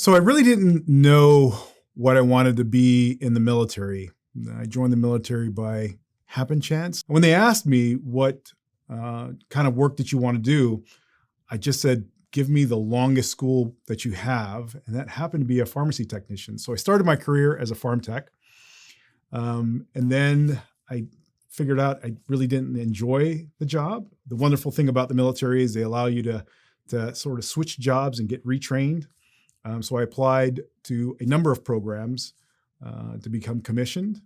So I really didn't know what I wanted to be in the military. I joined the military by happen chance. When they asked me what kind of work that you want to do, I just said, give me the longest school that you have. And that happened to be a pharmacy technician. So I started my career as a pharm tech. And then I figured out I really didn't enjoy the job. The wonderful thing about the military is they allow you to sort of switch jobs and get retrained. So I applied to a number of programs to become commissioned.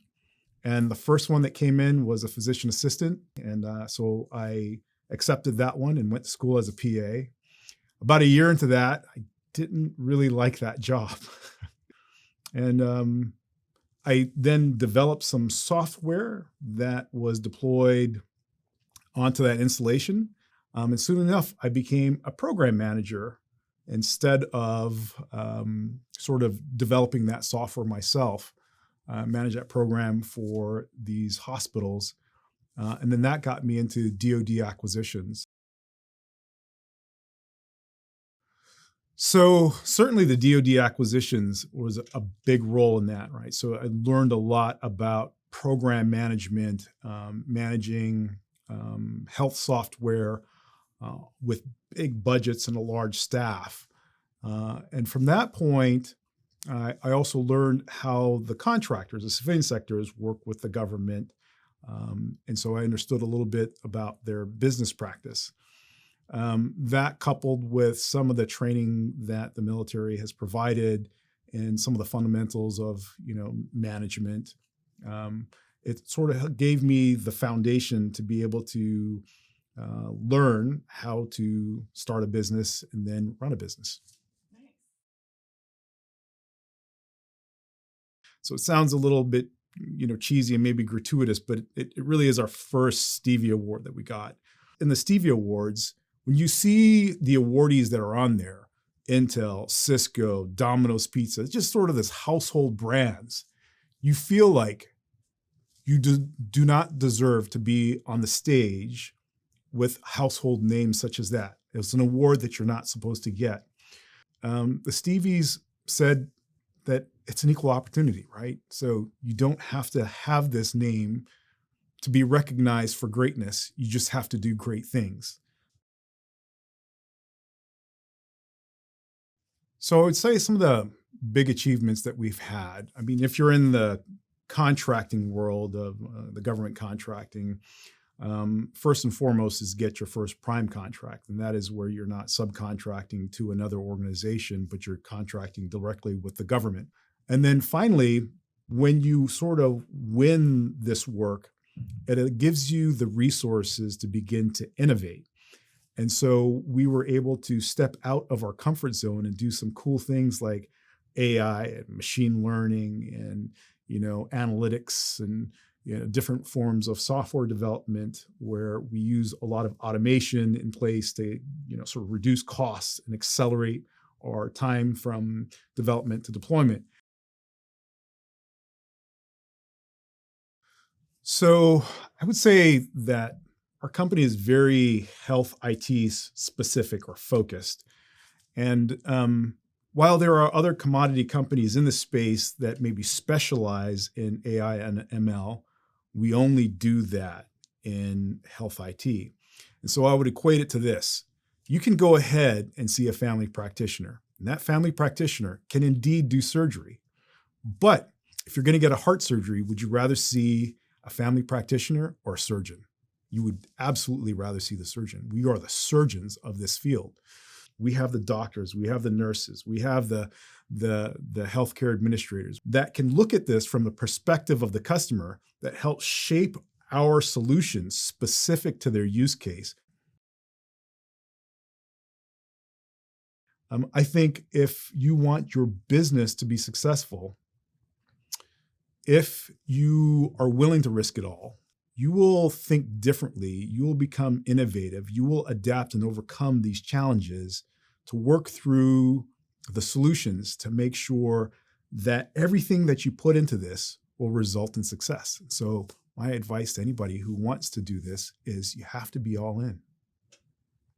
And the first one that came in was a physician assistant. And so I accepted that one and went to school as a PA. About a year into that, I didn't really like that job. And I then developed some software that was deployed onto that installation. And soon enough, I became a program manager instead of sort of developing that software myself. Manage that program for these hospitals. And then that got me into DoD acquisitions. So certainly the DoD acquisitions was a big role in that, right? So I learned a lot about program management, managing health software with big budgets and a large staff. And from that point, I also learned how the contractors, the civilian sectors, work with the government. And so I understood a little bit about their business practice. That coupled with some of the training that the military has provided and some of the fundamentals of, management, it sort of gave me the foundation to be able to learn how to start a business and then run a business. So it sounds a little bit, cheesy and maybe gratuitous, but it really is our first Stevie Award that we got. In the Stevie Awards, when you see the awardees that are on there, Intel, Cisco, Domino's Pizza, it's just sort of this household brands, you feel like you do not deserve to be on the stage with household names such as that. It's an award that you're not supposed to get. The Stevies said that it's an equal opportunity, right? So you don't have to have this name to be recognized for greatness. You just have to do great things. So I would say some of the big achievements that we've had. I mean, if you're in the contracting world of the government contracting, first and foremost is get your first prime contract. And that is where you're not subcontracting to another organization, but you're contracting directly with the government. And then finally, when you sort of win this work, it gives you the resources to begin to innovate. And so we were able to step out of our comfort zone and do some cool things like AI and machine learning and, analytics and, different forms of software development where we use a lot of automation in place to, sort of reduce costs and accelerate our time from development to deployment. So I would say that our company is very health IT specific or focused. And while there are other commodity companies in the space that maybe specialize in AI and ML, we only do that in health IT. And so I would equate it to this. You can go ahead and see a family practitioner, and that family practitioner can indeed do surgery. But if you're going to get a heart surgery, would you rather see a family practitioner or a surgeon? You would absolutely rather see the surgeon. We are the surgeons of this field. We have the doctors, we have the nurses, we have the healthcare administrators that can look at this from the perspective of the customer that helps shape our solutions specific to their use case. I think if you want your business to be successful, if you are willing to risk it all, you will think differently, you will become innovative, you will adapt and overcome these challenges to work through the solutions to make sure that everything that you put into this will result in success. So my advice to anybody who wants to do this is you have to be all in.